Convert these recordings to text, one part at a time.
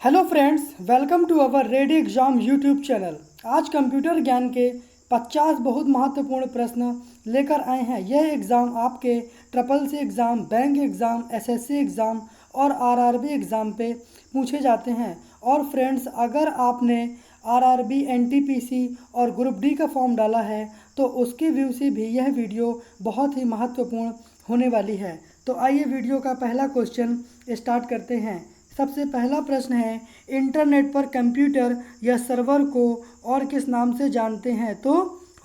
Hello friends, welcome to our ready exam YouTube channel. आज computer ज्ञान के 50 बहुत महत्वपूर्ण प्रश्न लेकर आए हैं। यह एग्ज़ाम आपके triple C exam, bank exam, SSC exam और आरआरबी एग्ज़ाम पे पूछे जाते हैं। और फ्रेंड्स, अगर आपने आरआरबी, एनटीपीसी और ग्रुप डी का फॉर्म डाला है तो उसके व्यू से भी यह वीडियो बहुत ही महत्वपूर्ण होने वाली है। तो आइए वीडियो का पहला क्वेश्चन स्टार्ट करते हैं। सबसे पहला प्रश्न है, इंटरनेट पर कंप्यूटर या सर्वर को और किस नाम से जानते हैं? तो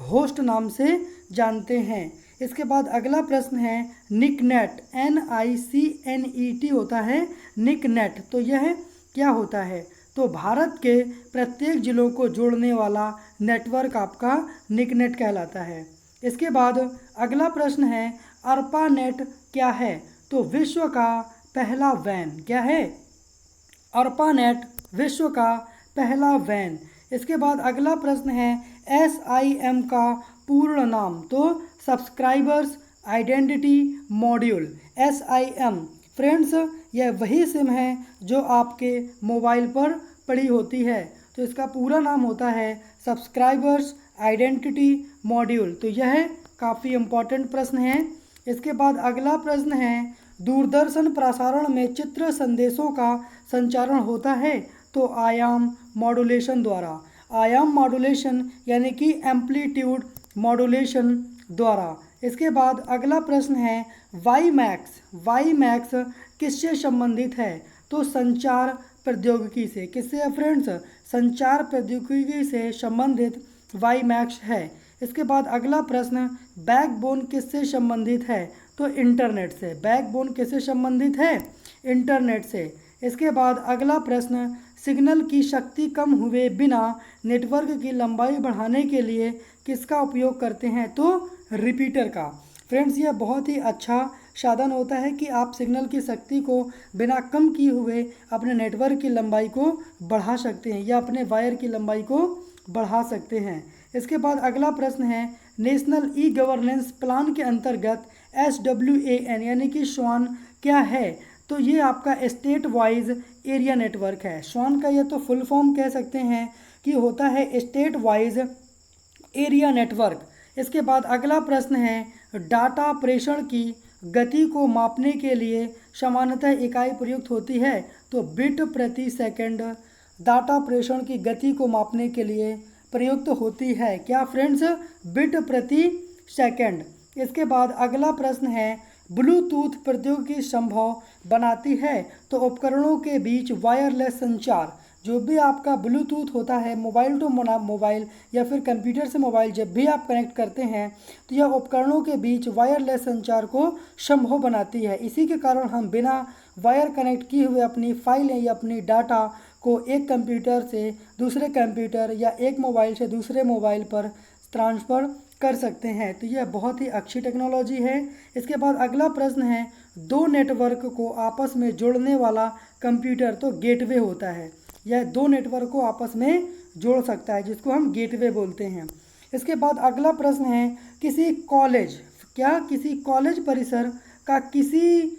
होस्ट नाम से जानते हैं। इसके बाद अगला प्रश्न है, निकनेट, NICNET होता है निकनेट, तो यह क्या होता है? तो भारत के प्रत्येक जिलों को जोड़ने वाला नेटवर्क आपका निकनेट कहलाता है। इसके बाद अगला प्रश्न है, अर्पानेट क्या है? तो विश्व का पहला वैन क्या है? अर्पानेट विश्व का पहला वैन। इसके बाद अगला प्रश्न है, SIM का पूर्ण नाम? तो subscribers identity module. SIM friends, यह वही सिम है जो आपके मोबाइल पर पड़ी होती है, तो इसका पूरा नाम होता है सब्सक्राइबर्स आइडेंटिटी मॉड्यूल। तो यह काफ़ी इम्पॉर्टेंट प्रश्न है। इसके बाद अगला प्रश्न है, दूरदर्शन प्रसारण में चित्र संदेशों का संचारण होता है? तो आयाम मॉड्यूलेशन द्वारा। आयाम मॉड्यूलेशन यानी कि एम्पलीट्यूड मॉड्यूलेशन द्वारा। इसके बाद अगला प्रश्न है, वाईमैक्स किससे संबंधित है? तो संचार प्रौद्योगिकी से। किससे है फ्रेंड्स? संचार प्रौद्योगिकी से संबंधित वाईमैक्स है। इसके बाद अगला प्रश्न, बैकबोन किससे संबंधित है? तो इंटरनेट से। बैकबोन किससे संबंधित है? इंटरनेट से। इसके बाद अगला प्रश्न, सिग्नल की शक्ति कम हुए बिना नेटवर्क की लंबाई बढ़ाने के लिए किसका उपयोग करते हैं? तो रिपीटर का। फ्रेंड्स, यह बहुत ही अच्छा साधन होता है कि आप सिग्नल की शक्ति को बिना कम किए हुए अपने नेटवर्क की लंबाई को बढ़ा सकते हैं या अपने वायर की लंबाई को बढ़ा सकते हैं। इसके बाद अगला प्रश्न है, नेशनल ई गवर्नेंस प्लान के अंतर्गत SWAN यानी कि स्वान क्या है? तो ये आपका स्टेट वाइज एरिया नेटवर्क है। स्वान का यह तो फुल फॉर्म कह सकते हैं कि होता है स्टेट वाइज एरिया नेटवर्क। इसके बाद अगला प्रश्न है, डाटा प्रेषण की गति को मापने के लिए सामान्यतः इकाई प्रयुक्त होती है? तो बिट प्रति सेकंड डाटा प्रेषण की गति को मापने के लिए प्रयुक्त होती है। क्या फ्रेंड्स? बिट प्रति सेकंड। इसके बाद अगला प्रश्न है, ब्लूटूथ प्रौद्योगिकी संभव बनाती है? तो उपकरणों के बीच वायरलेस संचार। जो भी आपका ब्लूटूथ होता है, मोबाइल टू मोबाइल या फिर कंप्यूटर से मोबाइल, जब भी आप कनेक्ट करते हैं तो यह उपकरणों के बीच वायरलेस संचार को संभव बनाती है। इसी के कारण हम बिना वायर कनेक्ट किए हुए अपनी फाइलें या अपनी डाटा को एक कंप्यूटर से दूसरे कंप्यूटर या एक मोबाइल से दूसरे मोबाइल पर ट्रांसफ़र कर सकते हैं। तो यह बहुत ही अच्छी टेक्नोलॉजी है। इसके बाद अगला प्रश्न है, दो नेटवर्क को आपस में जोड़ने वाला कंप्यूटर? तो गेटवे होता है। यह दो नेटवर्क को आपस में जोड़ सकता है, जिसको हम गेटवे बोलते हैं। इसके बाद अगला प्रश्न है, किसी कॉलेज परिसर का किसी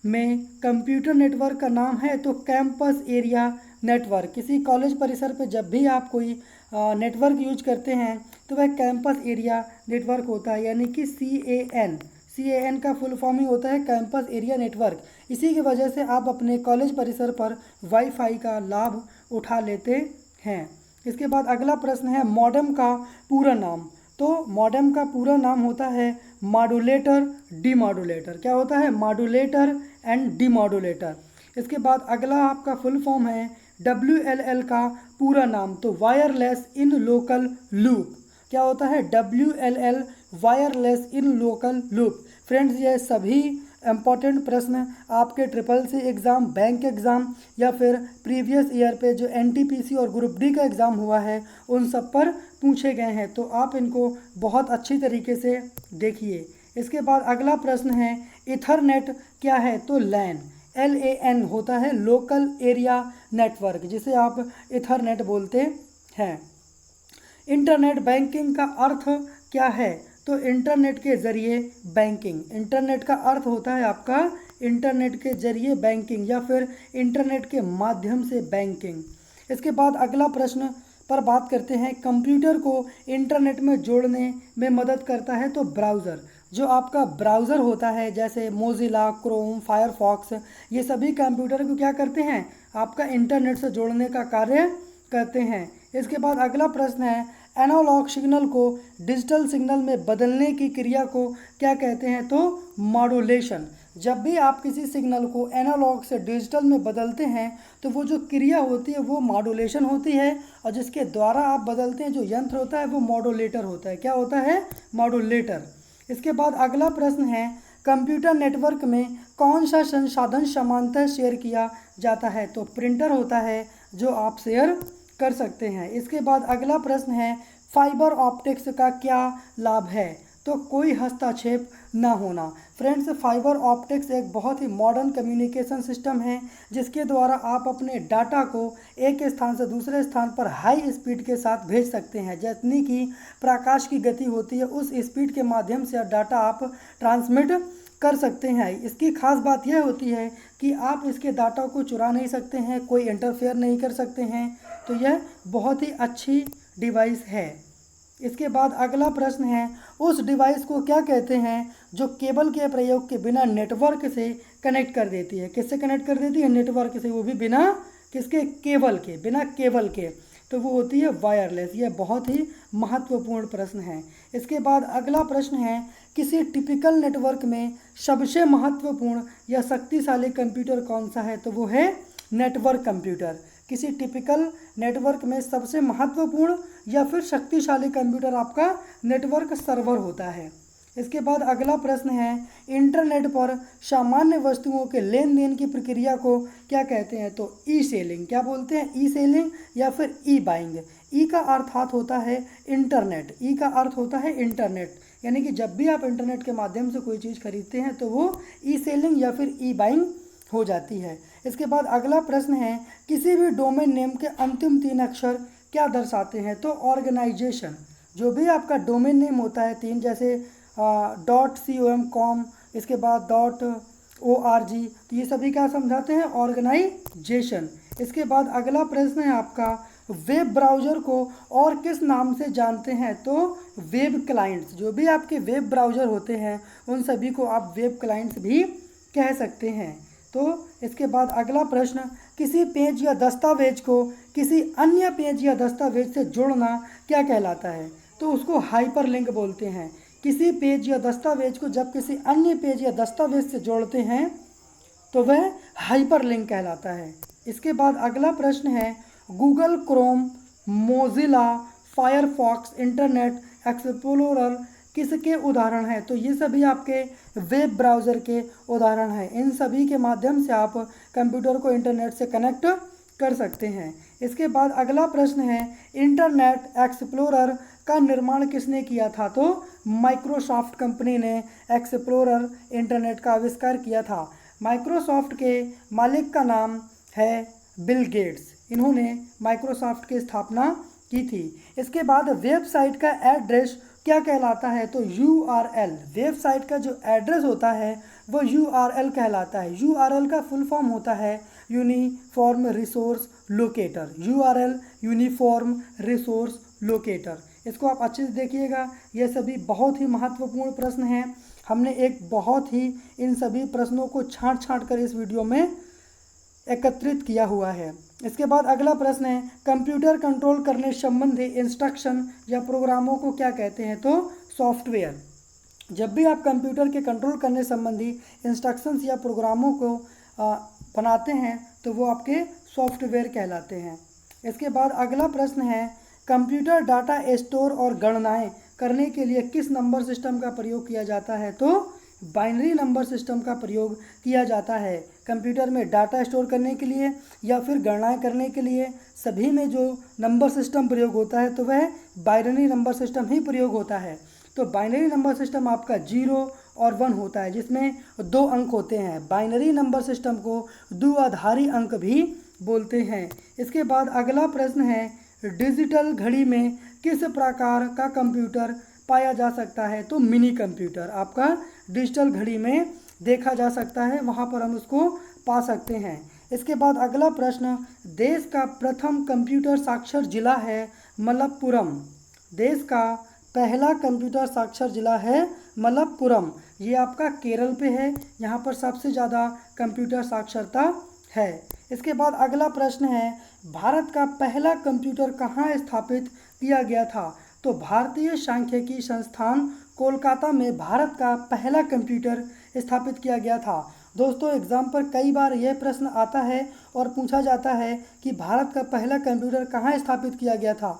में कंप्यूटर नेटवर्क का नाम है? तो कैंपस एरिया नेटवर्क। किसी कॉलेज परिसर पर जब भी आप कोई नेटवर्क यूज करते हैं तो वह कैंपस एरिया नेटवर्क होता है, यानी कि CAN का फुल फॉर्म ही होता है कैंपस एरिया नेटवर्क। इसी की वजह से आप अपने कॉलेज परिसर पर वाईफाई का लाभ उठा लेते हैं। इसके बाद अगला प्रश्न है, मॉडेम का पूरा नाम? तो मॉडेम का पूरा नाम होता है मॉड्यूलेटर डीमॉड्यूलेटर। क्या होता है? Modulator and demodulator. इसके बाद अगला आपका फुल फॉर्म है, WLL का पूरा नाम? तो वायरलेस इन लोकल लूप। क्या होता है? WLL wireless in local loop. Friends, ये सभी इम्पॉर्टेंट प्रश्न आपके triple C exam, bank exam या फिर प्रीवियस ईयर पे जो NTPC और ग्रुप डी का एग्ज़ाम हुआ है उन सब पर पूछे गए हैं, तो आप इनको बहुत अच्छी तरीके से देखिए। इसके बाद अगला प्रश्न है, इथरनेट क्या है? तो LAN होता है लोकल एरिया नेटवर्क, जिसे आप इथरनेट बोलते हैं। इंटरनेट बैंकिंग का अर्थ क्या है? तो इंटरनेट के ज़रिए बैंकिंग। इंटरनेट का अर्थ होता है आपका इंटरनेट के जरिए बैंकिंग या फिर इंटरनेट के माध्यम से बैंकिंग। इसके बाद अगला प्रश्न पर बात करते हैं, कंप्यूटर को इंटरनेट में जोड़ने में मदद करता है तो ब्राउज़र। जो आपका ब्राउज़र होता है जैसे मोजिला, क्रोम, फायरफॉक्स, ये सभी कंप्यूटर को क्या करते हैं, आपका इंटरनेट से जोड़ने का कार्य करते हैं। इसके बाद अगला प्रश्न है, एनालॉग सिग्नल को डिजिटल सिग्नल में बदलने की क्रिया को क्या कहते हैं तो मॉड्यूलेशन। जब भी आप किसी सिग्नल को एनालॉग से डिजिटल में बदलते हैं तो वो जो क्रिया होती है वो मॉड्यूलेशन होती है, और जिसके द्वारा आप बदलते हैं जो यंत्र होता है वो मॉड्यूलेटर होता है। क्या होता है, मॉड्यूलेटर। इसके बाद अगला प्रश्न है, कंप्यूटर नेटवर्क में कौन सा संसाधन समानांतर शेयर किया जाता है तो प्रिंटर होता है जो आप शेयर कर सकते हैं। इसके बाद अगला प्रश्न है, फाइबर ऑप्टिक्स का क्या लाभ है तो कोई हस्तक्षेप ना होना। फ्रेंड्स, फाइबर ऑप्टिक्स एक बहुत ही मॉडर्न कम्युनिकेशन सिस्टम है जिसके द्वारा आप अपने डाटा को एक स्थान से दूसरे स्थान पर हाई स्पीड के साथ भेज सकते हैं। जितनी की प्रकाश की गति होती है उस स्पीड के माध्यम से डाटा आप ट्रांसमिट कर सकते हैं। इसकी खास बात यह होती है कि आप इसके डाटा को चुरा नहीं सकते हैं, कोई इंटरफेयर नहीं कर सकते हैं, तो यह बहुत ही अच्छी डिवाइस है। इसके बाद अगला प्रश्न है, उस डिवाइस को क्या कहते हैं जो केबल के प्रयोग के बिना नेटवर्क से कनेक्ट कर देती है। किससे कनेक्ट कर देती है, नेटवर्क से, वो भी बिना किसके, केबल के, बिना केबल के, तो वो होती है वायरलेस। यह बहुत ही महत्वपूर्ण प्रश्न है। इसके बाद अगला प्रश्न है, किसी टिपिकल नेटवर्क में सबसे महत्वपूर्ण या शक्तिशाली कंप्यूटर कौन सा है तो वो है नेटवर्क कंप्यूटर। किसी टिपिकल नेटवर्क में सबसे महत्वपूर्ण या फिर शक्तिशाली कंप्यूटर आपका नेटवर्क सर्वर होता है। इसके बाद अगला प्रश्न है, इंटरनेट पर सामान्य वस्तुओं के लेन देन की प्रक्रिया को क्या कहते हैं तो ई सेलिंग। क्या बोलते हैं, ई सेलिंग या फिर ई बाइंग। ई का अर्थात होता है इंटरनेट, ई का अर्थ होता है इंटरनेट, यानी कि जब भी आप इंटरनेट के माध्यम से कोई चीज़ खरीदते हैं तो वो ई सेलिंग या फिर ई बाइंग हो जाती है। इसके बाद अगला प्रश्न है, किसी भी डोमेन नेम के अंतिम 3 अक्षर क्या दर्शाते हैं तो ऑर्गेनाइजेशन। जो भी आपका डोमेन नेम होता है 3, जैसे .com, इसके बाद .org, तो ये सभी क्या समझाते हैं, ऑर्गेनाइजेशन। इसके बाद अगला प्रश्न है आपका, वेब ब्राउज़र को और किस नाम से जानते हैं तो वेब क्लाइंट्स। जो भी आपके वेब ब्राउज़र होते हैं उन सभी को आप वेब क्लाइंट्स भी कह सकते हैं। तो इसके बाद अगला प्रश्न, किसी पेज या दस्तावेज को किसी अन्य पेज या दस्तावेज से जोड़ना क्या कहलाता है तो उसको हाइपरलिंक बोलते हैं। किसी पेज या दस्तावेज को जब किसी अन्य पेज या दस्तावेज से जोड़ते हैं तो वह हाइपरलिंक कहलाता है। इसके बाद अगला प्रश्न है, Google Chrome, Mozilla, Firefox, internet explorer किसके उदाहरण हैं तो ये सभी आपके वेब ब्राउज़र के उदाहरण हैं। इन सभी के माध्यम से आप कंप्यूटर को इंटरनेट से कनेक्ट कर सकते हैं। इसके बाद अगला प्रश्न है, इंटरनेट एक्सप्लोरर का निर्माण किसने किया था तो माइक्रोसॉफ्ट कंपनी ने एक्सप्लोरर इंटरनेट का आविष्कार किया था। माइक्रोसॉफ्ट के मालिक का नाम है बिल गेट्स, इन्होंने माइक्रोसॉफ्ट की स्थापना की थी। इसके बाद वेबसाइट का एड्रेस क्या कहलाता है तो URL। वेबसाइट का जो एड्रेस होता है वो URL कहलाता है। URL का फुल फॉर्म होता है uniform resource locator. URL uniform resource locator. इसको आप अच्छे से देखिएगा, ये सभी बहुत ही महत्वपूर्ण प्रश्न हैं। हमने एक बहुत ही इन सभी प्रश्नों को छांट कर इस वीडियो में एकत्रित किया हुआ है। इसके बाद अगला प्रश्न है, कंप्यूटर कंट्रोल करने संबंधी इंस्ट्रक्शन या प्रोग्रामों को क्या कहते हैं तो सॉफ्टवेयर। जब भी आप कंप्यूटर के कंट्रोल करने संबंधी इंस्ट्रक्शंस या प्रोग्रामों को बनाते हैं तो वो आपके सॉफ्टवेयर कहलाते हैं। इसके बाद अगला प्रश्न है, कंप्यूटर डाटा स्टोर और गणनाएं करने के लिए किस नंबर सिस्टम का प्रयोग किया जाता है तो बाइनरी नंबर सिस्टम का प्रयोग किया जाता है। कंप्यूटर में डाटा स्टोर करने के लिए या फिर गणनाएं करने के लिए सभी में जो नंबर सिस्टम प्रयोग होता है तो वह बाइनरी नंबर सिस्टम ही प्रयोग होता है। तो बाइनरी नंबर सिस्टम आपका 0 और 1 होता है जिसमें 2 अंक होते हैं। बाइनरी नंबर सिस्टम को द्विआधारी अंक भी बोलते हैं। इसके बाद अगला प्रश्न है, डिजिटल घड़ी में किस प्रकार का कंप्यूटर पाया जा सकता है तो मिनी कंप्यूटर। आपका डिजिटल घड़ी में देखा जा सकता है, वहाँ पर हम उसको पा सकते हैं। इसके बाद अगला प्रश्न, देश का प्रथम कंप्यूटर साक्षर जिला है मलप्पुरम। देश का पहला कंप्यूटर साक्षर जिला है मलप्पुरम। ये आपका केरल पे है, यहाँ पर सबसे ज़्यादा कंप्यूटर साक्षरता है। इसके बाद अगला प्रश्न है, भारत का पहला कंप्यूटर कहाँ स्थापित किया गया था? तो भारतीय सांख्यिकी संस्थान कोलकाता में भारत का पहला कंप्यूटर स्थापित किया गया था। दोस्तों एग्ज़ाम पर कई बार यह प्रश्न आता है और पूछा जाता है कि भारत का पहला कंप्यूटर कहाँ स्थापित किया गया था,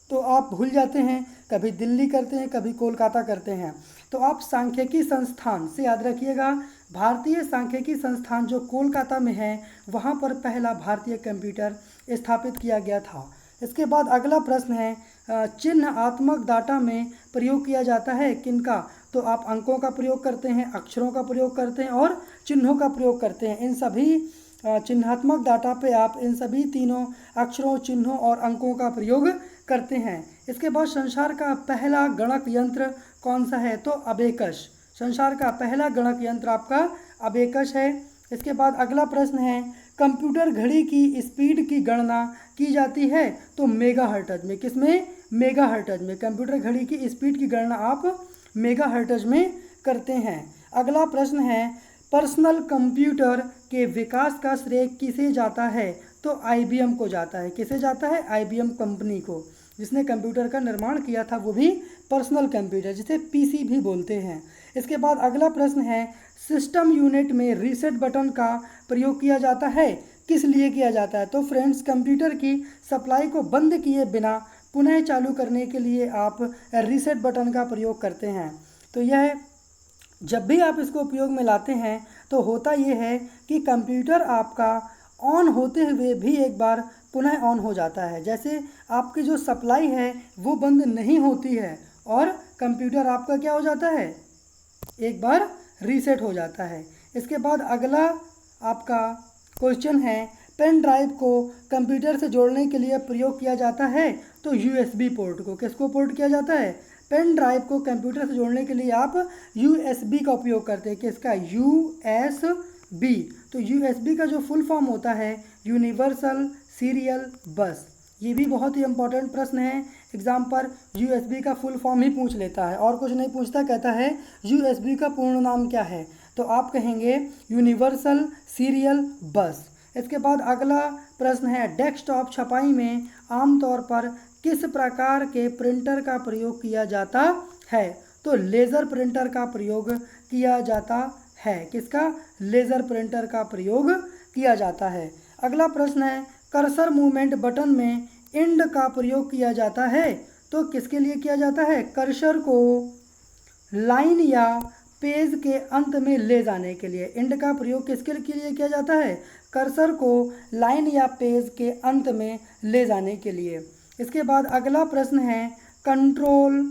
तो आप भूल जाते हैं, कभी दिल्ली करते हैं, कभी कोलकाता करते हैं। तो आप सांख्यिकी संस्थान से याद रखिएगा, भारतीय सांख्यिकी संस्थान जो कोलकाता में है, वहाँ पर पहला भारतीय कंप्यूटर स्थापित किया गया था। इसके बाद अगला प्रश्न है, चिन्हात्मक डाटा में प्रयोग किया जाता है किनका? तो आप अंकों का प्रयोग करते हैं, अक्षरों का प्रयोग करते हैं और चिन्हों का प्रयोग करते हैं। इन सभी चिन्हात्मक डाटा पे आप इन सभी तीनों अक्षरों, चिन्हों और अंकों का प्रयोग करते हैं। इसके बाद संसार का पहला गणक यंत्र कौन सा है? तो अबेकस। संसार का पहला गणक यंत्र आपका अबेकस है। इसके बाद अगला प्रश्न है, कंप्यूटर घड़ी की स्पीड की गणना की जाती है तो मेगाहर्ट्ज में। किसमें? मेगाहर्ट्ज में। कंप्यूटर घड़ी की स्पीड की गणना आप मेगाहर्ट्ज में करते हैं। अगला प्रश्न है, पर्सनल कंप्यूटर के विकास का श्रेय किसे जाता है? तो IBM को जाता है। किसे जाता है? IBM कंपनी को, जिसने कंप्यूटर का निर्माण किया था, वो भी पर्सनल कंप्यूटर, जिसे PC भी बोलते हैं। इसके बाद अगला प्रश्न है, सिस्टम यूनिट में रीसेट बटन का प्रयोग किया जाता है, किस लिए किया जाता है? तो फ्रेंड्स, कंप्यूटर की सप्लाई को बंद किए बिना पुनः चालू करने के लिए आप रीसेट बटन का प्रयोग करते हैं। तो यह जब भी आप इसको उपयोग में लाते हैं तो होता ये है कि कंप्यूटर आपका ऑन होते हुए भी एक बार पुनः ऑन हो जाता है। जैसे आपकी जो सप्लाई है वो बंद नहीं होती है और कंप्यूटर आपका क्या हो जाता है? एक बार रीसेट हो जाता है। इसके बाद अगला आपका क्वेश्चन है, पेन ड्राइव को कंप्यूटर से जोड़ने के लिए प्रयोग किया जाता है तो USB पोर्ट को। किसको पोर्ट किया जाता है? पेन ड्राइव को कंप्यूटर से जोड़ने के लिए आप USB का उपयोग करते हैं। किसका? USB। तो USB का जो फुल फॉर्म होता है यूनिवर्सल सीरियल बस। ये भी बहुत ही इंपॉर्टेंट प्रश्न है, एग्जाम पर USB का फुल फॉर्म ही पूछ लेता है और कुछ नहीं पूछता। कहता है USB का पूर्ण नाम क्या है? तो आप कहेंगे यूनिवर्सल सीरियल बस। इसके बाद अगला प्रश्न है, डेस्कटॉप छपाई में आमतौर पर किस प्रकार के प्रिंटर का प्रयोग किया जाता है? तो लेज़र प्रिंटर का प्रयोग किया जाता है। किसका? लेज़र प्रिंटर का प्रयोग किया जाता है। अगला प्रश्न है, कर्सर मूवमेंट बटन में इंड का प्रयोग किया जाता है तो किसके लिए किया जाता है? कर्सर को लाइन या पेज के अंत में ले जाने के लिए। इंड का प्रयोग किसके लिए किया जाता है? कर्सर को लाइन या पेज के अंत में ले जाने के लिए। इसके बाद अगला प्रश्न है, कंट्रोल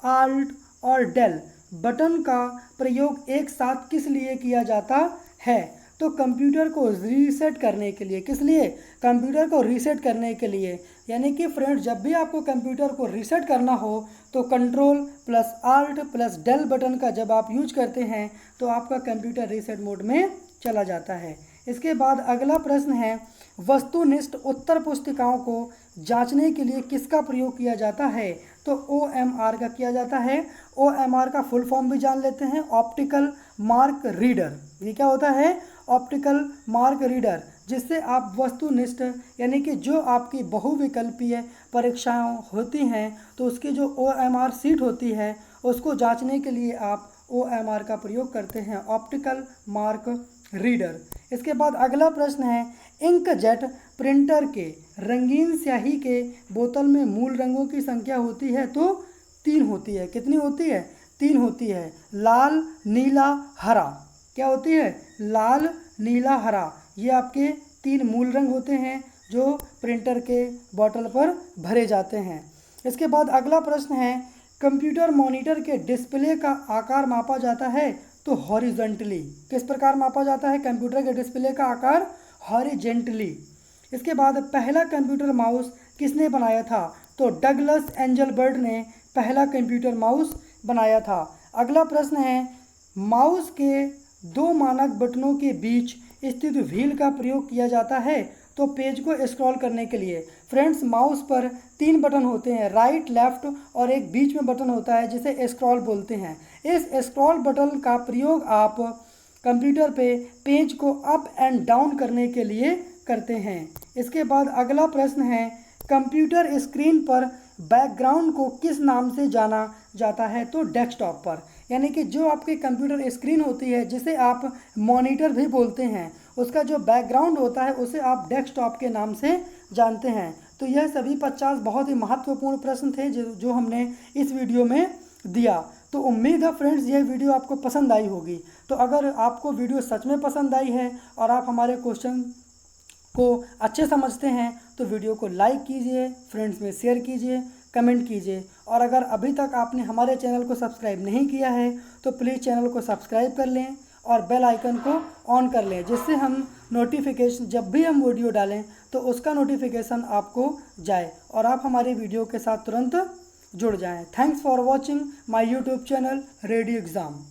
आल्ट और डेल बटन का प्रयोग एक साथ किस लिए किया जाता है? तो कंप्यूटर को रीसेट करने के लिए। किस लिए? कंप्यूटर को रीसेट करने के लिए। यानी कि फ्रेंड्स, जब भी आपको कंप्यूटर को रीसेट करना हो तो control plus alt plus del button का जब आप यूज करते हैं तो आपका कंप्यूटर रीसेट मोड में चला जाता है। इसके बाद अगला प्रश्न है, वस्तुनिष्ठ उत्तर पुस्तिकाओं को जांचने के लिए किसका प्रयोग किया जाता है? तो OMR का किया जाता है। OMR का फुल फॉर्म भी जान लेते हैं, ऑप्टिकल मार्क रीडर। ये क्या होता है? ऑप्टिकल मार्क रीडर, जिससे आप वस्तुनिष्ठ यानी कि जो आपकी बहुविकल्पीय परीक्षाएं होती हैं तो उसकी जो OMR सीट होती है उसको जांचने के लिए आप OMR का प्रयोग करते हैं, ऑप्टिकल मार्क रीडर। इसके बाद अगला प्रश्न है, इंकजेट प्रिंटर के रंगीन स्याही के बोतल में मूल रंगों की संख्या होती है तो 3 होती है। कितनी होती है? 3 होती है। लाल, नीला, हरा। क्या होती है? लाल, नीला, हरा। ये आपके 3 मूल रंग होते हैं जो प्रिंटर के बोतल पर भरे जाते हैं। इसके बाद अगला प्रश्न है, कंप्यूटर मॉनिटर के डिस्प्ले का आकार मापा जाता है तो हॉरिजॉन्टली। किस प्रकार मापा जाता है कंप्यूटर के डिस्प्ले का आकार? हॉरिजॉन्टली। इसके बाद पहला कंप्यूटर माउस किसने बनाया था? तो डगलस एंजलबर्ट ने पहला कंप्यूटर माउस बनाया था। अगला प्रश्न है, माउस के दो मानक बटनों के बीच स्थित व्हील का प्रयोग किया जाता है तो पेज को स्क्रॉल करने के लिए। फ्रेंड्स, माउस पर 3 बटन होते हैं, राइट, लेफ्ट और एक बीच में बटन होता है जिसे स्क्रॉल बोलते हैं। इस स्क्रॉल बटन का प्रयोग आप कंप्यूटर पे पेज को अप एंड डाउन करने के लिए करते हैं। इसके बाद अगला प्रश्न है, कंप्यूटर स्क्रीन पर बैकग्राउंड को किस नाम से जाना जाता है? तो डेस्कटॉप पर, यानी कि जो आपकी कंप्यूटर स्क्रीन होती है जिसे आप मॉनिटर भी बोलते हैं, उसका जो बैकग्राउंड होता है उसे आप डेस्कटॉप के नाम से जानते हैं। तो यह सभी 50 बहुत ही महत्वपूर्ण प्रश्न थे जो हमने इस वीडियो में दिया। तो उम्मीद है फ्रेंड्स यह वीडियो आपको पसंद आई होगी। तो अगर आपको वीडियो सच में पसंद आई है और आप हमारे क्वेश्चन को अच्छे समझते हैं तो वीडियो को लाइक कीजिए, फ्रेंड्स में शेयर कीजिए, कमेंट कीजिए। और अगर अभी तक आपने हमारे चैनल को सब्सक्राइब नहीं किया है तो प्लीज़ चैनल को सब्सक्राइब कर लें और बेल आइकन को ऑन कर लें, जिससे हम नोटिफिकेशन जब भी हम वीडियो डालें तो उसका नोटिफिकेशन आपको जाए और आप हमारे वीडियो के साथ तुरंत जुड़ जाएं। Thanks for watching my YouTube channel ready exam.